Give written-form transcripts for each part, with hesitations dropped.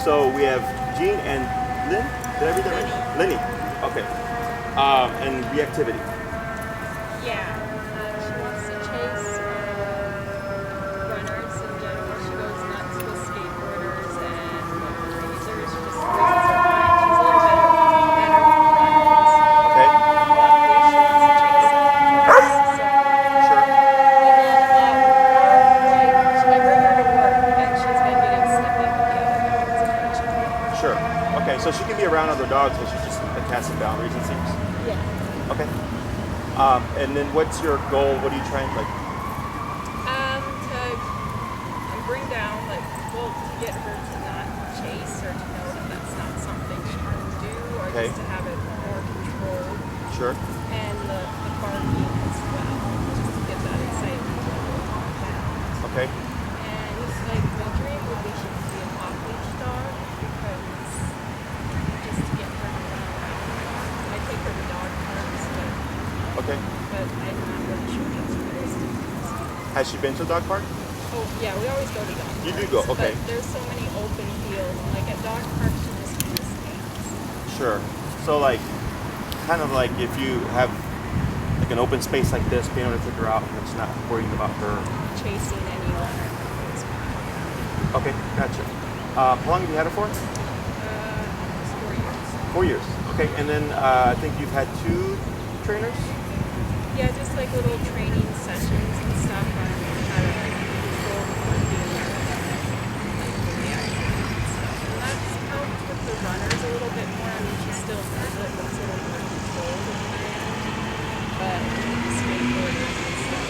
So we have Jean and Lynn. Did I read that right? Linnie. Okay. And reactivity. Yeah. She wants to chase runners in general. She goes nuts with skateboarders and cruisers. She just loses her mind. She's a little better with runners. Okay. Off leash, she wants to chase someone. Sure. I bring her to work, and she's been getting snippy with the other dogs occasionally. Sure. Okay. So she can be around other dogs, but she's just has some boundaries, it seems. Yeah. Okay. And then what's your goal? What are you trying to To bring down, to get her to not chase or to know that that's not something she can do, or Okay. just to have it more controlled. Sure. And the barking as well, just to get that excitement level down. Okay. And my dream would be she could be an off-leash dog, because just to get her to run around. I take her to dog parks, Okay. but I'm not really sure that's realistic. Has she been to a dog park? Oh, yeah, we always go to dog parks. You do go, okay. But there's so many open fields, and at dog parks, you just kind of stands. Sure. So kind of like if you have like an open space like this, being able to take her out and it's not worrying about her. Chasing anyone. Okay, gotcha. How long have you had her for? It's 4 years. 4 years. Okay, and then I think you've had 2 trainers? Yeah, just little training sessions and stuff on how to control the barking and reacting and stuff. And that's helped with the runners a little bit more. I mean, she still does it, but it's a little more controlled at the end. But with the skateboarders and stuff,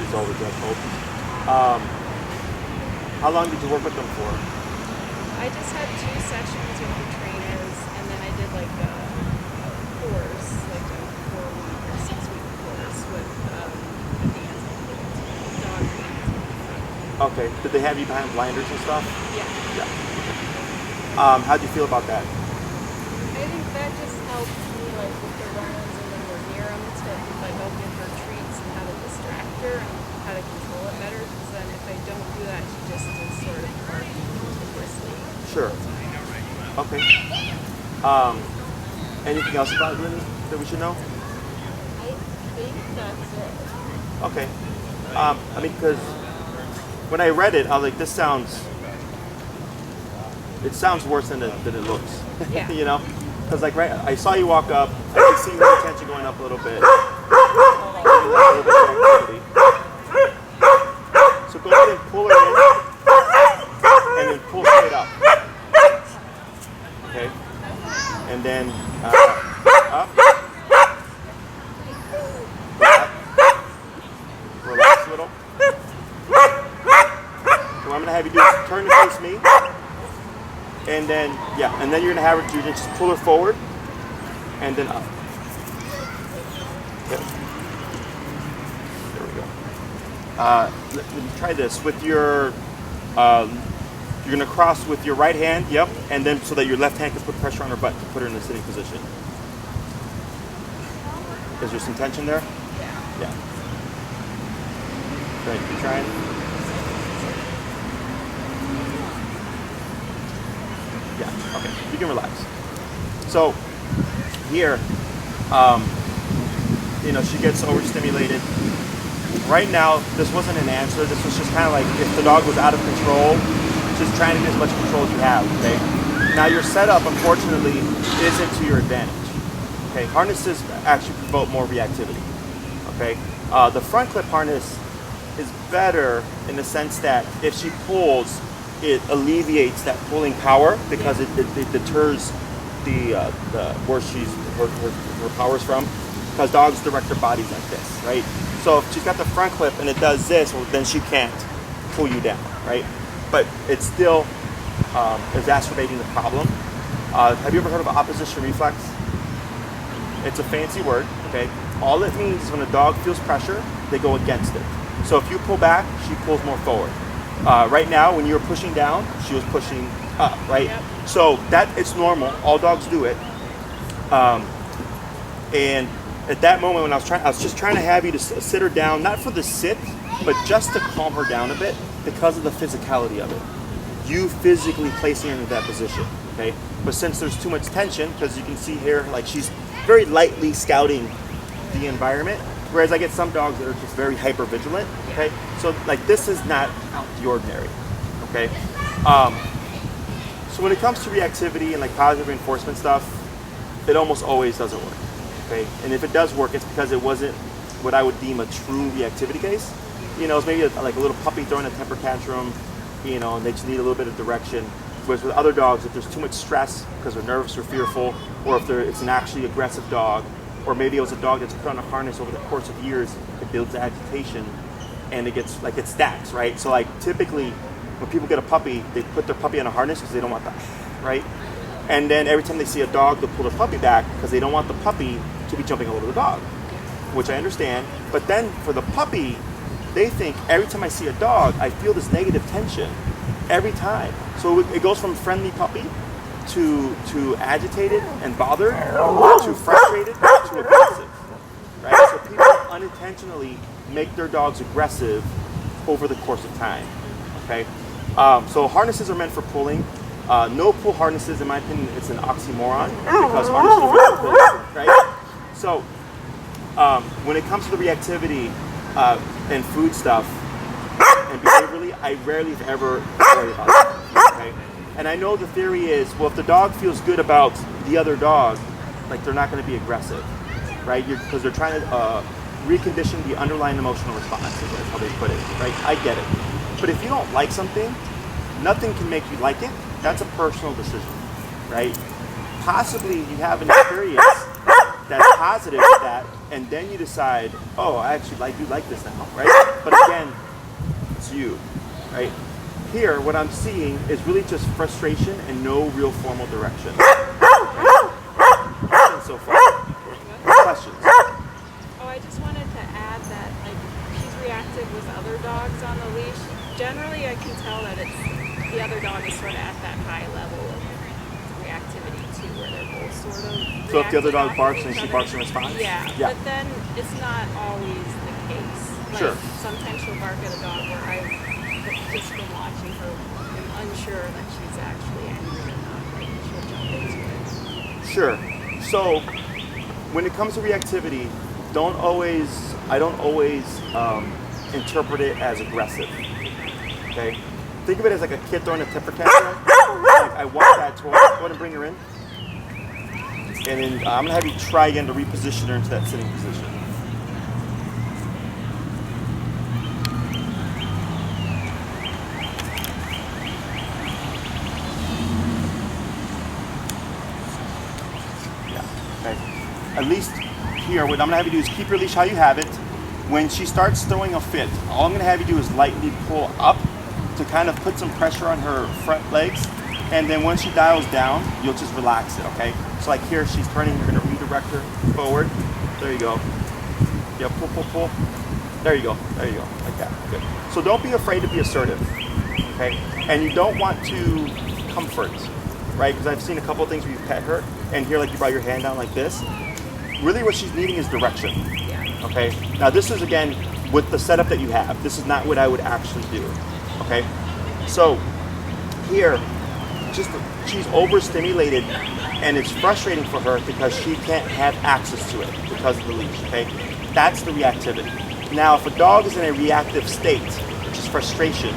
She's always got hope. How long did you work with them for? I just had 2 sessions with the trainers, and then I did a course, a 4-week or 6-week course with dance dog dance. Okay. Did they have you behind blinders and stuff? Yeah. Yeah. How'd you feel about that? I think that just helped me with the runners and when we're near them to I'll give her treats and how to distract her and how to control it better, because then if I don't do that, she just is sort of barking continuously. Sure. Okay. Anything else about Linnie that we should know? I think that's it. Okay. Because when I read it, I was like, this sounds worse than it looks. Yeah. You know? Because I saw you walk up, I could see the tension going up a little bit. So go ahead and pull her in, and then pull straight up. Okay? And then up. Relax a little. So what I'm going to have you do is turn to face me. And then, and then you're going to have her just pull her forward and then up. Yep. There we go. Let me try this. With your, you're going to cross with your right hand, and then so that your left hand can put pressure on her butt to put her in the sitting position. Is there some tension there? Yeah. Great, keep trying. Yeah, okay, you can relax. So here, she gets overstimulated. Right now, this wasn't an answer. This was just kind of like if the dog was out of control, just trying to get as much control as you have, okay? Now your setup, unfortunately, isn't to your advantage. Okay, harnesses actually promote more reactivity, okay? The front clip harness is better in the sense that if she pulls, it alleviates that pulling power because it deters where her power's from, because dogs direct their bodies like this, right? So if she's got the front clip and it does this, well, then she can't pull you down, right? But it's still exacerbating the problem. Have you ever heard of opposition reflex? It's a fancy word, okay? All it means is when a dog feels pressure, they go against it. So if you pull back, she pulls more forward. Right now, when you were pushing down, she was pushing up, right? Yep. So it's normal. All dogs do it. And at that moment when I was just trying to have you to sit her down, not for the sit, but just to calm her down a bit because of the physicality of it. you physically placing her in that position, okay? But since there's too much tension, because you can see here, like she's very lightly scouting the environment, whereas I get some dogs that are just very hyper vigilant, okay? So like this is not out of the ordinary, okay? So when it comes to reactivity and like positive reinforcement stuff, it almost always doesn't work, okay? And if it does work, it's because it wasn't what I would deem a true reactivity case. You know, it's maybe like a little puppy throwing a temper tantrum, you know, and they just need a little bit of direction. Whereas with other dogs, if there's too much stress because they're nervous or fearful, or if it's an actually aggressive dog, or maybe it was a dog that's put on a harness over the course of years, it builds agitation and it gets like it stacks, right? So like typically when people get a puppy, they put their puppy on a harness because they don't want that, right? And then every time they see a dog, they'll pull their puppy back because they don't want the puppy to be jumping all over the dog, which I understand. But then for the puppy, they think every time I see a dog, I feel this negative tension every time. So it goes from friendly puppy to agitated and bothered to frustrated to aggressive, right? So people unintentionally make their dogs aggressive over the course of time, okay? So harnesses are meant for pulling. No pull harnesses, in my opinion, it's an oxymoron because harnesses are meant for pulling, right? So when it comes to the reactivity and food stuff and behaviorally, I rarely if ever worry about that, okay? And I know the theory is, well, if the dog feels good about the other dog, like they're not going to be aggressive, right? Because they're trying to recondition the underlying emotional response, is how they put it, right? I get it. But if you don't like something, nothing can make you like it. That's a personal decision, right? Possibly you have an experience that's positive with that, and then you decide, oh, I actually do like this now, right? But again, it's you, right? Here, what I'm seeing is really just frustration and no real formal direction. Okay? Questions so far? Questions? Oh, I just wanted to add that like she's reactive with other dogs on the leash. Generally, I can tell that it's the other dog is sort of at that high level of reactivity too, where they're both sort of. So if the other dog barks and she barks in response? Yeah, but then it's not always the case. Like, sure. Sometimes she'll bark at a dog where I've just been watching her and unsure that she's actually angry or not. Like she'll jump into it. Sure. So when it comes to reactivity, I don't always interpret it as aggressive. Okay? Think of it as like a kid throwing a temper tantrum. Like I walk that toy. Go ahead and bring her in. And then I'm gonna have you try again to reposition her into that sitting position. Yeah. Okay. At least here, what I'm gonna have you do is keep your leash how you have it. When she starts throwing a fit, all I'm gonna have you do is lightly pull up to kind of put some pressure on her front legs. And then once she dials down, you'll just relax it, okay? So like here, she's turning, you're gonna redirect her forward. There you go. Yeah, pull. There you go, like that, good. So don't be afraid to be assertive, okay? And you don't want to comfort, right? Because I've seen a couple of things where you pet her, and here like you brought your hand down like this. Really what she's needing is direction, okay? Now this is, again, with the setup that you have. This is not what I would actually do, okay? So here, she's overstimulated and it's frustrating for her because she can't have access to it because of the leash, okay? That's the reactivity. Now, if a dog is in a reactive state, which is frustration,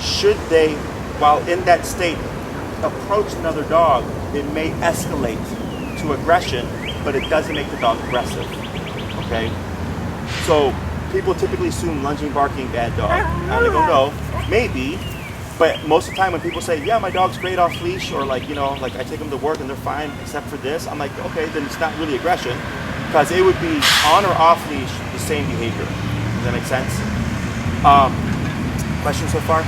should they, while in that state, approach another dog, it may escalate to aggression, but it doesn't make the dog aggressive, okay? So people typically assume lunging, barking, bad dog. And they go, no, maybe. But most of the time when people say, yeah, my dog's great off leash, or like, you know, like I take them to work and they're fine except for this, I'm like, okay, then it's not really aggression, because it would be on or off leash, the same behavior. Does that make sense? Questions so far?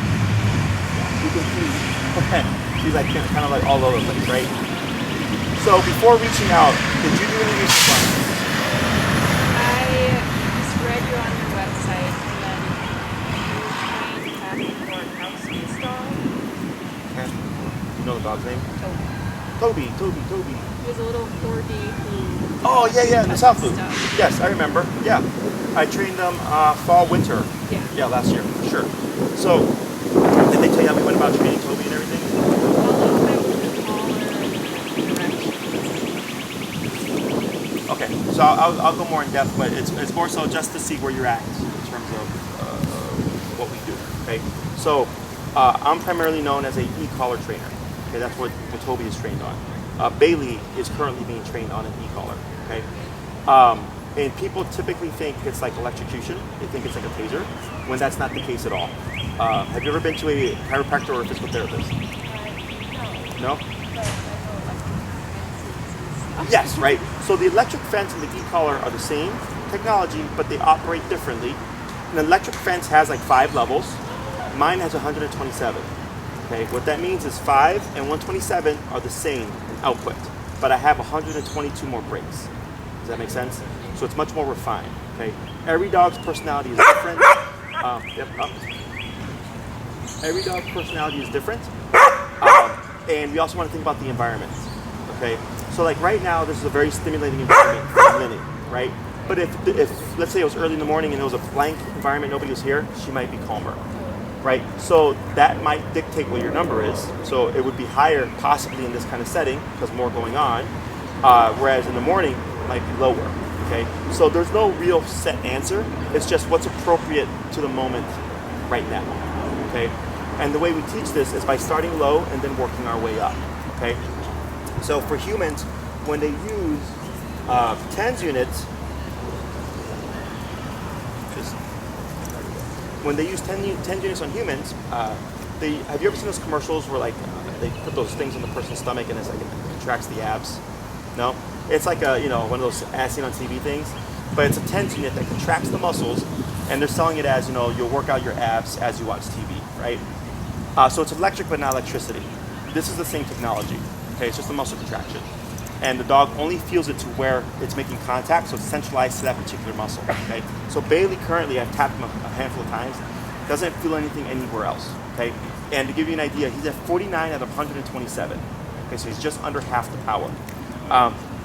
You can see, she's like kind of like all over the place, right? So before reaching out, did you do any research? I just read you on your website, and then you trained for a house based dog. Okay. You know the dog's name? Toby. Toby. He was a little corgi who. Oh yeah, in the South Loop. Stuff. Yes, I remember. Yeah, I trained them fall, winter. Yeah. Yeah, last year, for sure. So, did they tell you how we went about training Toby and everything? everything? Okay, so I'll go more in depth, but it's more so just to see where you're at in terms of what we do. Okay, so I'm primarily known as a e-collar trainer. Okay, that's what Toby is trained on. Bailey is currently being trained on an e-collar. Okay, and people typically think it's like electrocution. They think it's like a taser, when that's not the case at all. Have you ever been to a chiropractor or a physical therapist? No. Yes, right. So the electric fence and the e-collar are the same technology, but they operate differently. An electric fence has like 5 levels. Mine has 127. Okay, what that means is 5 and 127 are the same in output, but I have 122 more breaks. Does that make sense? So it's much more refined. Okay, every dog's personality is different. Every dog's personality is different, and we also want to think about the environment. Okay. So like right now, this is a very stimulating environment for Linnie, right? But if let's say it was early in the morning and it was a blank environment, nobody was here, she might be calmer, right? So that might dictate what your number is. So it would be higher possibly in this kind of setting because more going on, whereas in the morning it might be lower, okay? So there's no real set answer. It's just what's appropriate to the moment right now, okay? And the way we teach this is by starting low and then working our way up, okay? So for humans, when they use TENS units, when they use 10 units on humans, have you ever seen those commercials where like they put those things on the person's stomach and it's like it contracts the abs? No, it's like a one of those as seen on TV things, but it's a TENS unit that contracts the muscles, and they're selling it as you'll work out your abs as you watch TV, right? So it's electric but not electricity. This is the same technology. Okay, it's just a muscle contraction. And the dog only feels it to where it's making contact, so it's centralized to that particular muscle. Okay, so Bailey currently, I've tapped him a handful of times, doesn't feel anything anywhere else. Okay, and to give you an idea, he's at 49 out of 127. Okay, so he's just under half the power.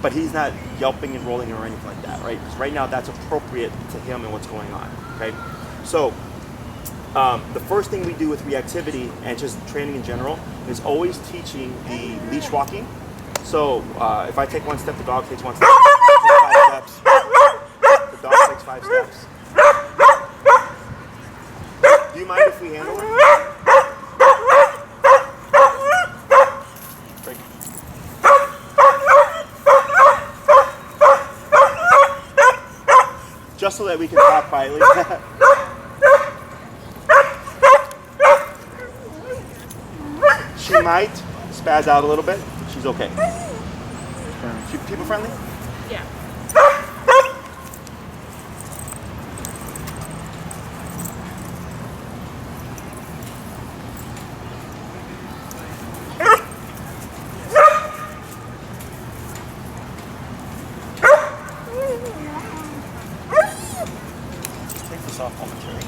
But he's not yelping and rolling or anything like that, right? Because right now that's appropriate to him and what's going on. Okay, so the first thing we do with reactivity and just training in general is always teaching the leash walking. So if I take 1 step, the dog takes 1 step. I take 5 steps. The dog takes 5 steps. Do you mind if we handle her? Break. Just so that we can talk quietly. She might spaz out a little bit. She's okay. She people friendly? Yeah. Take this off momentarily.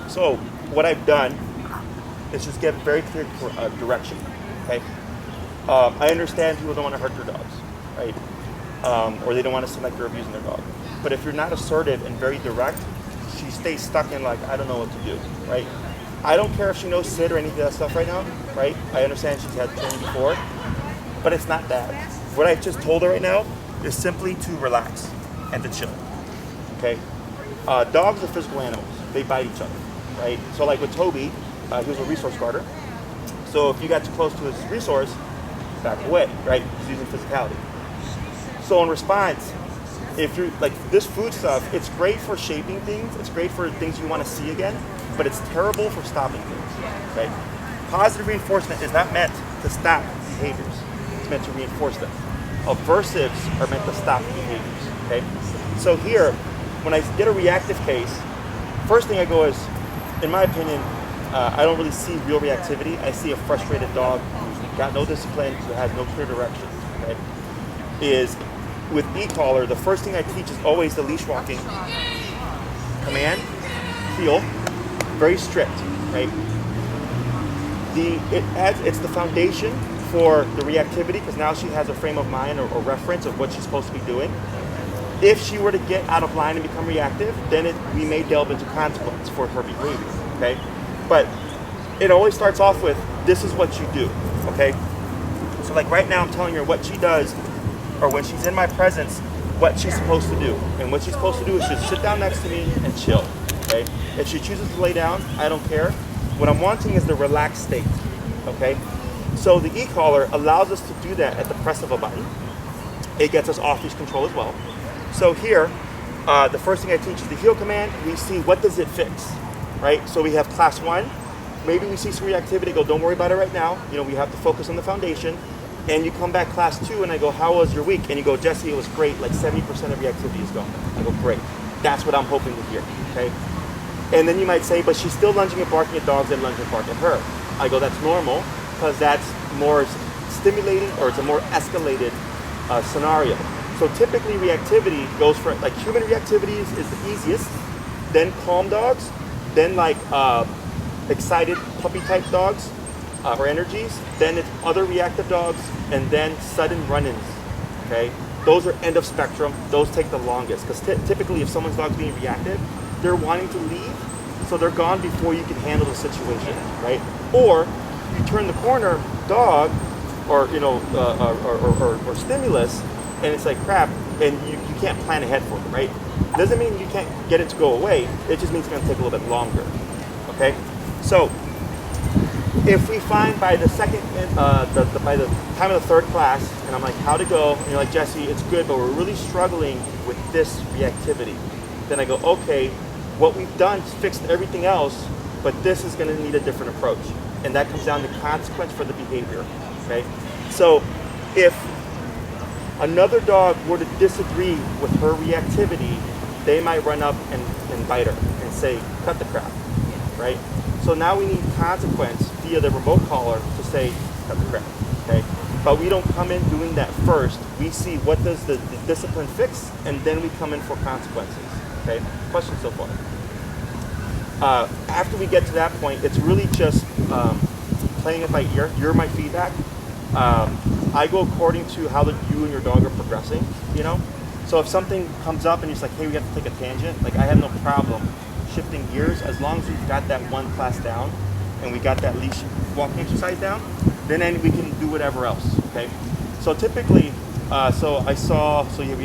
So what I've done is just get very clear direction, okay? I understand people don't want to hurt their dogs, right? Or they don't want to seem like they're abusing their dog. But if you're not assertive and very direct, she stays stuck in like, I don't know what to do, right? I don't care if she knows sit or any of that stuff right now, right? I understand she's had training before, but it's not that. What I just told her right now is simply to relax and to chill, okay? Dogs are physical animals. They bite each other. Right? So like with Toby, he was a resource guarder. So if you got too close to his resource, back away, right? He's using physicality. So in response, if you're like this food stuff, it's great for shaping things. It's great for things you want to see again, but it's terrible for stopping things, right? Positive reinforcement is not meant to stop behaviors. It's meant to reinforce them. Aversives are meant to stop behaviors, okay? So here, when I get a reactive case, first thing I go is, in my opinion, I don't really see real reactivity. I see a frustrated dog who's got no discipline, who has no clear direction. Okay? Is with e-collar, the first thing I teach is always the leash walking. Command, heel, very strict, right? It's the foundation for the reactivity, because now she has a frame of mind or reference of what she's supposed to be doing. If she were to get out of line and become reactive, then we may delve into consequence for her behavior, okay? But it always starts off with, this is what you do, okay? So like right now I'm telling her what she does, or when she's in my presence, what she's supposed to do. And what she's supposed to do is just sit down next to me and chill, okay? If she chooses to lay down, I don't care. What I'm wanting is the relaxed state, okay? So the e-collar allows us to do that at the press of a button. It gets us off leash control as well. So here, the first thing I teach is the heel command. We see what does it fix, right? So we have class 1. Maybe we see some reactivity, go, don't worry about it right now. You know, we have to focus on the foundation. And you come back class 2 and I go, how was your week? And you go, Jesse, it was great. Like 70% of reactivity is gone. I go, great. That's what I'm hoping to hear, okay? And then you might say, but she's still lunging and barking at dogs and lunging and barking at her. I go, that's normal, because that's more stimulating, or it's a more escalated scenario. So typically reactivity goes for, like, human reactivity is the easiest, then calm dogs, then like excited puppy type dogs or energies, then it's other reactive dogs, and then sudden run-ins, okay? Those are end of spectrum. Those take the longest, because typically if someone's dog's being reactive, they're wanting to leave, so they're gone before you can handle the situation, right? Or you turn the corner, dog, or you know, or stimulus, and it's like crap, and you can't plan ahead for it, right? Doesn't mean you can't get it to go away. It just means it's going to take a little bit longer, okay? So if we find by the second, by the time of the third class, and I'm like, how'd it go? And you're like, Jesse, it's good, but we're really struggling with this reactivity. Then I go, okay, what we've done is fixed everything else, but this is going to need a different approach. And that comes down to consequence for the behavior, okay? So if another dog were to disagree with her reactivity, they might run up and bite her and say, cut the crap, right? So now we need consequence via the remote collar to say, cut the crap, okay? But we don't come in doing that first. We see what does the discipline fix, and then we come in for consequences, okay? Questions so far? After we get to that point, it's really just playing it by ear. You're my feedback. I go according to how you and your dog are progressing, you know? So if something comes up and you're just like, hey, we have to take a tangent, like I have no problem shifting gears as long as we've got that one class down and we got that leash walking exercise down, then we can do whatever else, okay? So typically, we have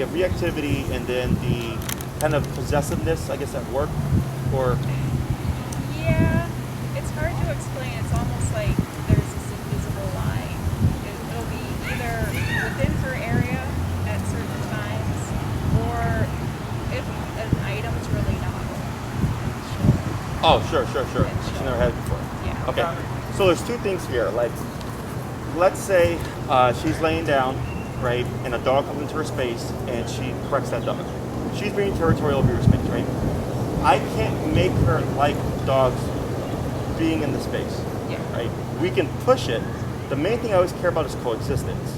reactivity and then the kind of possessiveness, I guess, at work, or? Yeah, it's hard to explain. It's almost like there's this invisible line. It'll be either within her area at certain times, or if an item's really novel. Oh, sure. She never had it before. Yeah. Okay. So there's two things here. Like, let's say she's laying down, right, and a dog comes into her space and she corrects that dog. She's being territorial of your space, right? I can't make her like dogs being in the space, right? We can push it. The main thing I always care about is coexistence,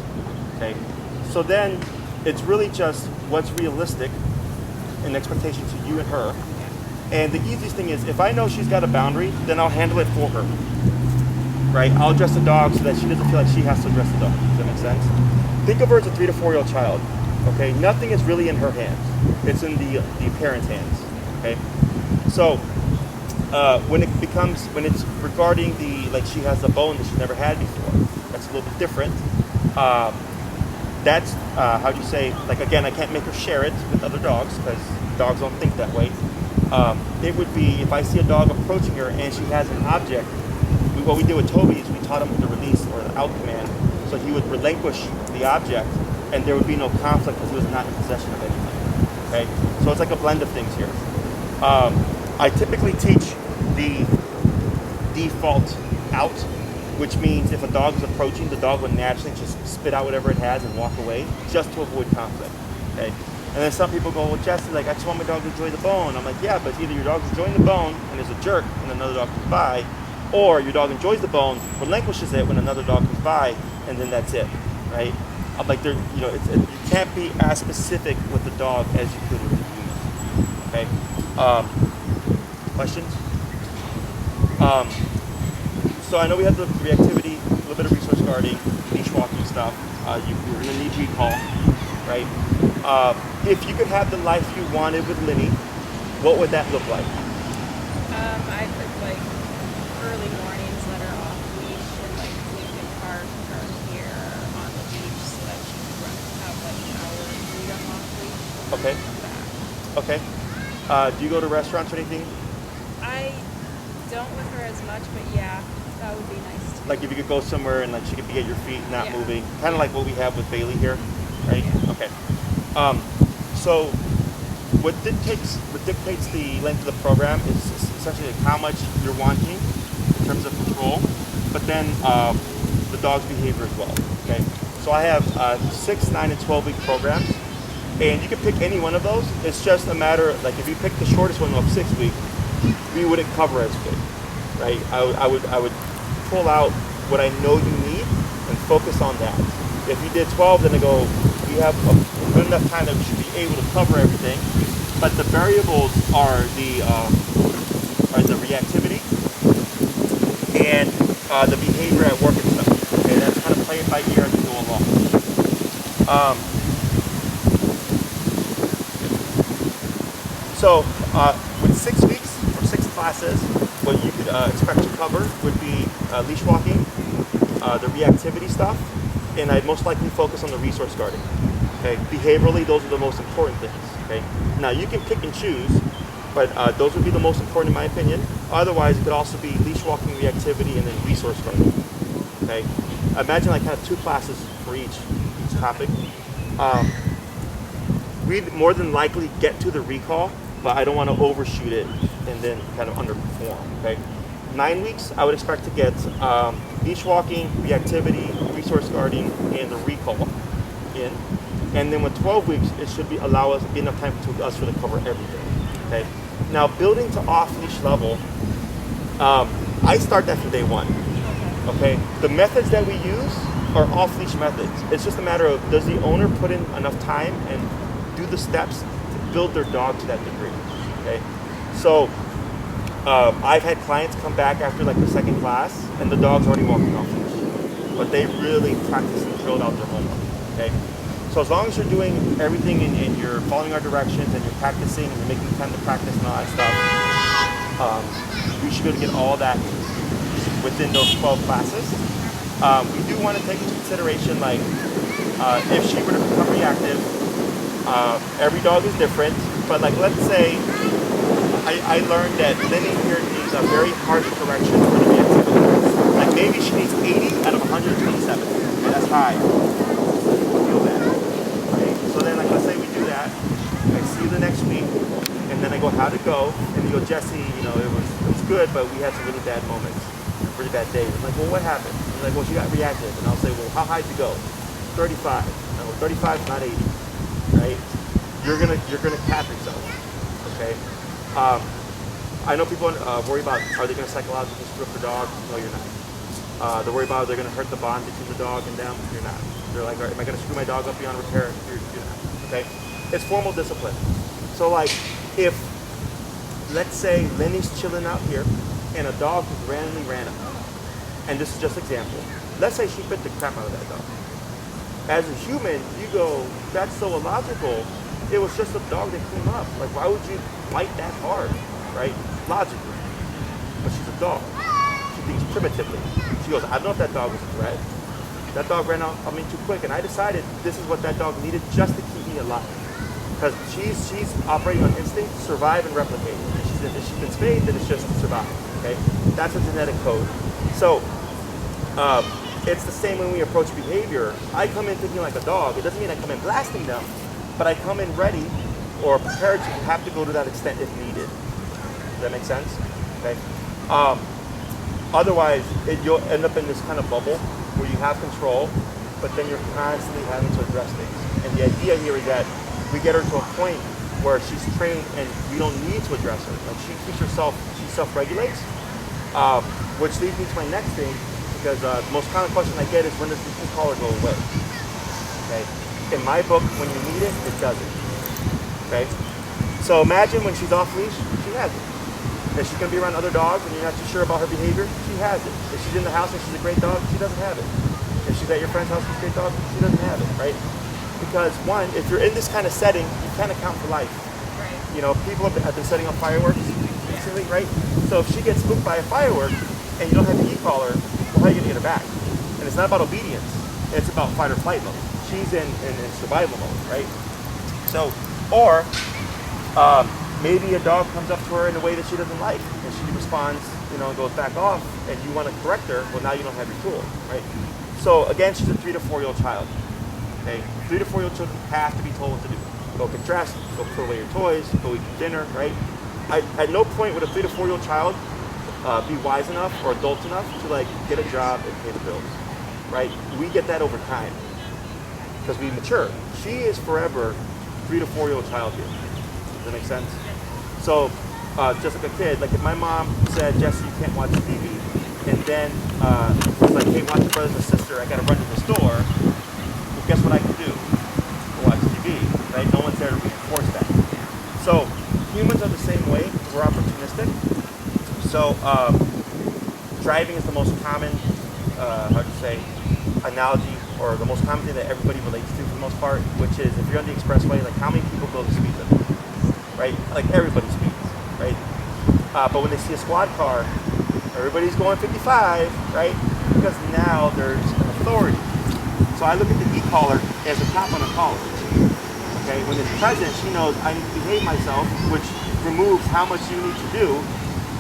okay? So then it's really just what's realistic in expectation to you and her. And the easiest thing is, if I know she's got a boundary, then I'll handle it for her, right? I'll address the dog so that she doesn't feel like she has to address the dog. Does that make sense? Think of her as a 3 to 4 year old child, okay? Nothing is really in her hands. It's in the parent's hands, okay? So when it's regarding like she has a bone that she's never had before, that's a little bit different. That's, how do you say, like, again, I can't make her share it with other dogs because dogs don't think that way. It would be if I see a dog approaching her and she has an object, what we did with Toby is we taught him the release or the out command, so he would relinquish the object and there would be no conflict because he was not in possession of anything, okay? So it's like a blend of things here. I typically teach the default out, which means if a dog is approaching, the dog would naturally just spit out whatever it has and walk away just to avoid conflict, okay? And then some people go, well, Jesse, like, I just want my dog to enjoy the bone. I'm like, yeah, but either your dog's enjoying the bone and there's a jerk and another dog comes by, or your dog enjoys the bone, relinquishes it when another dog comes by, and then that's it, right? I'm like, you can't be as specific with the dog as you could with the human, okay? Questions? So I know we have the reactivity, a little bit of resource guarding, leash walking stuff. You're going to need recall, right? If you could have the life you wanted with Linnie, what would that look like? I could like early mornings let her off leash and like we could park her here on the leash so that she could have like an hour freedom off leash. Okay. Back. Okay. Do you go to restaurants or anything? I don't with her as much, but yeah, that would be nice too. Like if you could go somewhere and like she could be at your feet, not Yeah. moving, kind of like what we have with Bailey here, right? Yeah. Okay. So what dictates the length of the program is essentially like how much you're wanting in terms of control, but then the dog's behavior as well. Okay. So I have 6, 9, and 12-week programs, and you can pick any one of those. It's just a matter of, like if you pick the shortest one of 6 weeks, we wouldn't cover as good, right? I would pull out what I know you need and focus on that. If you did 12, then I go, we have a good enough time that we should be able to cover everything. But the variables are the reactivity and the behavior at work and stuff. Okay, that's kind of play it by ear as we go along. So with 6 weeks or 6 classes, what you could expect to cover would be leash walking, the reactivity stuff, and I'd most likely focus on the resource guarding. Okay, behaviorally, those are the most important things. Okay, now you can pick and choose, but those would be the most important in my opinion. Otherwise, it could also be leash walking, reactivity, and then resource guarding. Okay, imagine like kind of 2 classes for each topic. We'd more than likely get to the recall, but I don't want to overshoot it and then kind of underperform. Okay, 9 weeks, I would expect to get leash walking, reactivity, resource guarding, and the recall in. And then with 12 weeks, it should be allow us enough time to us to cover everything. Okay. Now building to off leash level, I start that from day one. Okay. The methods that we use are off leash methods. It's just a matter of does the owner put in enough time and do the steps to build their dog to that degree. Okay. So I've had clients come back after like the 2nd class and the dog's already walking off leash, but they really practiced and drilled out their homework. Okay. So as long as you're doing everything and you're following our directions and you're practicing and you're making time to practice and all that stuff, we should be able to get all that within those 12 classes. We do want to take into consideration like if she were to become reactive, every dog is different, but like let's say I learned that Linnie here needs a very harsh correction for the reactivity. Like maybe she needs 80 out of 127. Okay, that's high. Feel bad. So then, like, let's say we do that. I see you the next week, and then I go, how'd it go? And you go, Jesse, you know, it was good, but we had some really bad moments, really bad days. I'm like, well, what happened? You're like, well, she got reactive. And I'll say, well, how high did you go? 35. I go, 35 is not 80, right? You're gonna cap yourself, okay? I know people worry about are they gonna psychologically screw up the dog? No, you're not. They worry about they're gonna hurt the bond between the dog and them. You're not. They're like, am I going to screw my dog up beyond repair? You're not. Okay? It's formal discipline. So like, if, let's say Linnie's chilling out here and a dog just randomly ran up, and this is just an example. Let's say she bit the crap out of that dog. As a human, you go, that's so illogical. It was just a dog that came up. Like, why would you bite that hard, right? Logically. But she's a dog. She thinks primitively. She goes, I don't know if that dog was a threat. That dog ran out on me too quick, and I decided this is what that dog needed just to keep me alive. Because she's operating on instinct, survive and replicate. And if she's been spayed, then it's just to survive. Okay, that's a genetic code. So it's the same when we approach behavior. I come in thinking like a dog. It doesn't mean I come in blasting them, but I come in ready or prepared to have to go to that extent if needed. Does that make sense? Okay. Otherwise, you'll end up in this kind of bubble where you have control, but then you're constantly having to address things. And the idea here is that we get her to a point where she's trained and we don't need to address her. Like she keeps herself, she self-regulates, which leads me to my next thing, because the most common question I get is when does the collar go away? Okay. In my book, when you need it, it doesn't. Okay. So imagine when she's off leash, she has it. If she's going to be around other dogs and you're not too sure about her behavior, she has it. If she's in the house and she's a great dog, she doesn't have it. If she's at your friend's house and she's a great dog, she doesn't have it, right? Because one, if you're in this kind of setting, you can't account for life. Right. You know, people have been setting up fireworks recently, right? So if she gets spooked by a firework and you don't have the e-collar, well, how are you going to get her back? And it's not about obedience. It's about fight or flight mode. She's in survival mode, right? So, or maybe a dog comes up to her in a way that she doesn't like, and she responds, you know, and goes back off, and you want to correct her. Well, now you don't have your tool, right? So again, she's a 3 to 4 year old child. Okay, 3 to 4 year old children have to be told what to do. Go get dressed, go put away your toys, go eat dinner, right? At no point would a 3 to 4 year old child be wise enough or adult enough to like get a job and pay the bills, right? We get that over time because we mature. She is forever 3 to 4 year old child here. Does that make sense? So just like a kid, like if my mom said, Jesse, you can't watch TV, and then was like, hey, watch your brothers and sister, I gotta run to the store, well, guess what I can do? Go watch TV, right? No one's there to reinforce that. So humans are the same way. We're opportunistic. So driving is the most common, analogy, or the most common thing that everybody relates to for the most part, which is if you're on the expressway, like how many people go the speed limit, right? Like everybody speeds, right? But when they see a squad car, everybody's going 55, right? Because now there's an authority. So I look at the e-collar as a top on a collar. Okay, when it's present, she knows I need to behave myself, which removes how much you need to do.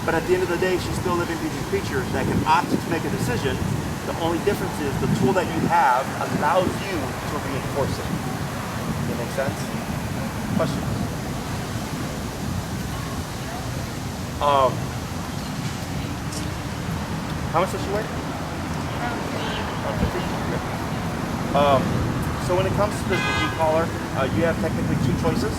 But at the end of the day, she's still a living, breathing creature that can opt to make a decision. The only difference is the tool that you have allows you to reinforce it. Does that make sense? Questions? How much does she weigh? So when it comes to the e-collar, you have technically two choices.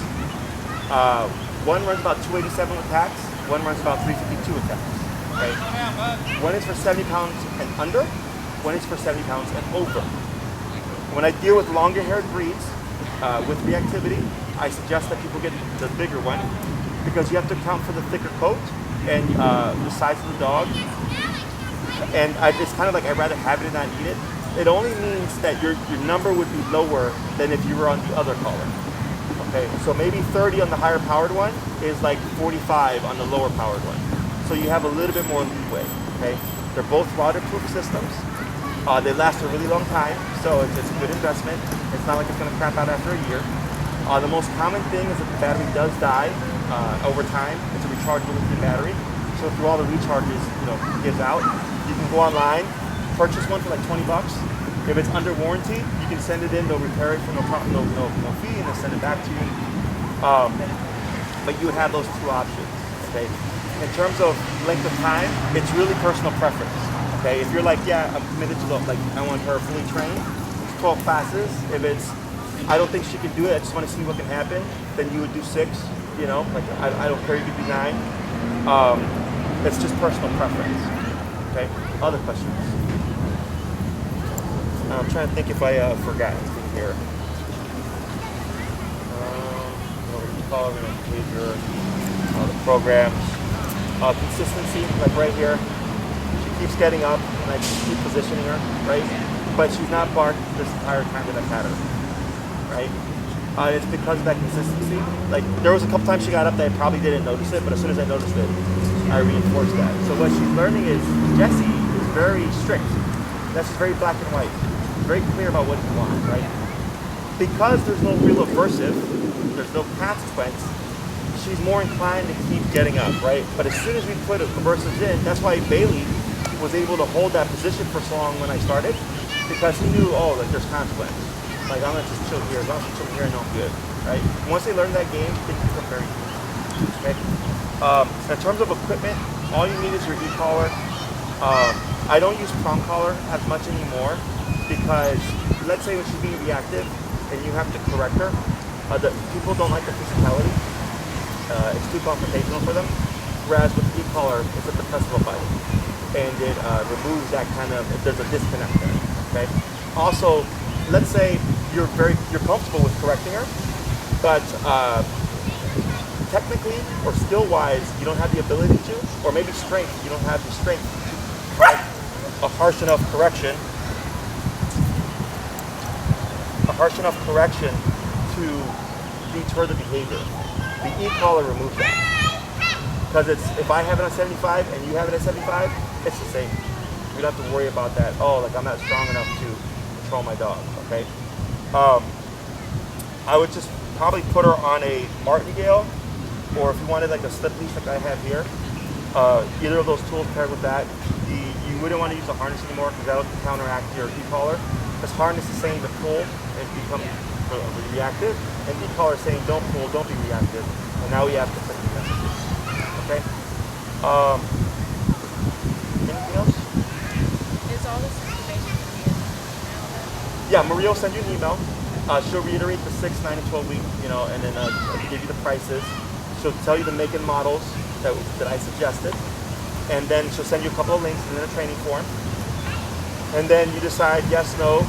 One runs about 287 with tax. One runs about 352 with tax. Okay. One is for 70 pounds and under. One is for 70 pounds and over. When I deal with longer-haired breeds with reactivity, I suggest that people get the bigger one because you have to account for the thicker coat and the size of the dog. And it's kind of like I'd rather have it and not eat it. It only means that your number would be lower than if you were on the other collar. Okay, so maybe 30 on the higher powered one is like 45 on the lower powered one. So you have a little bit more leeway. Okay, they're both waterproof systems. They last a really long time, so it's a good investment. It's not like it's going to crap out after a year. The most common thing is that the battery does die over time. It's a rechargeable lithium battery. So through all the recharges, it gives out. You can go online, purchase one for like 20 bucks. If it's under warranty, you can send it in. They'll repair it for no fee, and they'll send it back to you. But you would have those two options. Okay. In terms of length of time, it's really personal preference. Okay. If you're like, yeah, I'm committed to I want her fully trained. It's 12 classes. If it's, I don't think she can do it. I just want to see what can happen. Then you would do 6. I don't care. You could do 9. It's just personal preference. Okay. Other questions? I'm trying to think if I forgot anything here. Behavior, the programs, consistency, like right here. She keeps getting up, and I just keep positioning her, right? But she's not barked this entire time that I've had her, right? It's because of that consistency. Like there was a couple times she got up that I probably didn't notice it, but as soon as I noticed it, I reinforced that. So what she's learning is Jessie is very strict. That's just very black and white. Very clear about what you want, right? Because there's no real aversive, there's no consequence, she's more inclined to keep getting up, right? But as soon as we put aversives in, that's why Bailey was able to hold that position for so long when I started, because he knew, there's consequence. Like, I'm gonna just chill here, as long as I chill here, I know I'm good, right? Once they learn that game, they become very good, okay? In terms of equipment, all you need is your e-collar. I don't use prong collar as much anymore, because let's say when she's being reactive and you have to correct her, the people don't like the physicality. It's too confrontational for them. Whereas with the e-collar, it's at the press of a button, and it removes that kind of, there's a disconnect there. Okay. Also, let's say you're comfortable with correcting her, but technically or skill-wise, you don't have the ability to, or maybe strength, you don't have the strength to provide a harsh enough correction to deter the behavior. The e-collar removes that. Because if I have it on 75 and you have it at 75, it's the same. We don't have to worry about that. Oh, like I'm not strong enough to control my dog, okay? I would just probably put her on a martingale, or if you wanted like a slip leash like I have here, either of those tools paired with that. You wouldn't want to use a harness anymore because that'll counteract your e-collar. Because harness is saying to pull and become reactive, and e-collar is saying don't pull, don't be reactive. And now we have conflicting messages. Okay. Anything else? Is all this information going to be in the email then? Yeah, Maria will send you an email. She'll reiterate the 6, 9, and 12 week, and then give you the prices. She'll tell you the make and models that I suggested, and then she'll send you a couple of links and then a training form. And then you decide yes, no,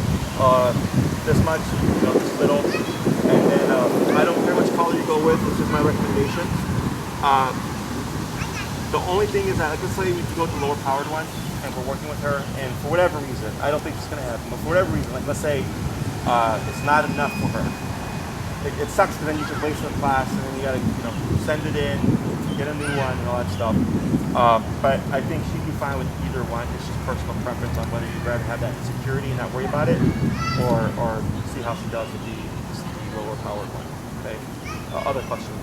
this much, this little, and then I don't care which color you go with. This is my recommendation. The only thing is that, like, let's say we go with the lower powered one, and we're working with her, and for whatever reason, I don't think it's going to happen, but for whatever reason, like let's say it's not enough for her. It sucks because then you should waste the class, and then you got to send it in, get a new one, and all that stuff. But I think she'd be fine with either one. It's just personal preference on whether you'd rather have that security and not worry about it, or see how she does with the lower powered one. Okay. Other questions?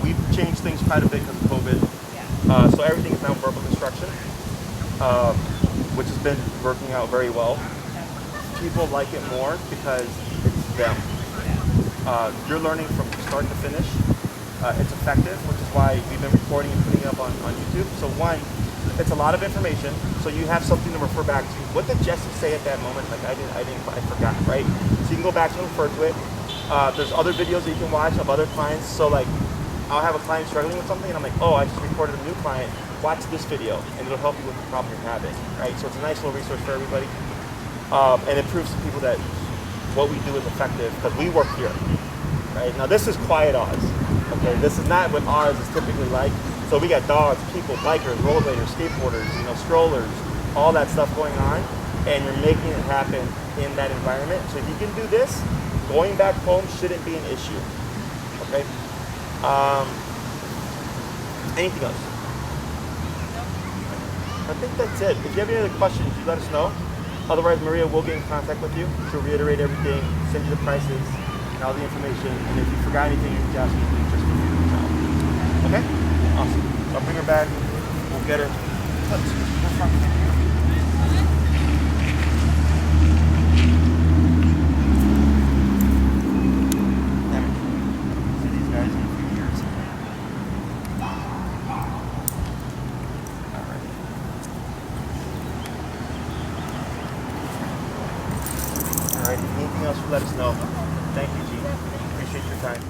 We've changed things quite a bit because of COVID. Yeah. So everything is now verbal instruction, which has been working out very well. People like it more because it's them. You're learning from start to finish. It's effective, which is why we've been recording and putting it up on YouTube. So one, it's a lot of information, so you have something to refer back to. What did Jesse say at that moment? Like I forgot, right? So you can go back and refer to it. There's other videos that you can watch of other clients. So like, I'll have a client struggling with something, and I'm like, oh, I just recorded a new client. Watch this video, and it'll help you with the problem you're having, right? So it's a nice little resource for everybody, and it proves to people that what we do is effective because we work here, right? Now this is quiet Oz, okay? This is not what Oz is typically like. So we got dogs, people, bikers, rollerbladers, skateboarders, strollers, all that stuff going on, and you're making it happen in that environment. So if you can do this, going back home shouldn't be an issue, okay? Anything else? I think that's it. If you have any other questions, you let us know. Otherwise, Maria will get in contact with you. She'll reiterate everything, send you the prices, and all the information. And if you forgot anything, you can ask me just for you. Okay? Awesome. So I'll bring her back. We'll get her. See these guys in a few years. All right. All right. Anything else, let us know. Thank you, Gene. Appreciate your time.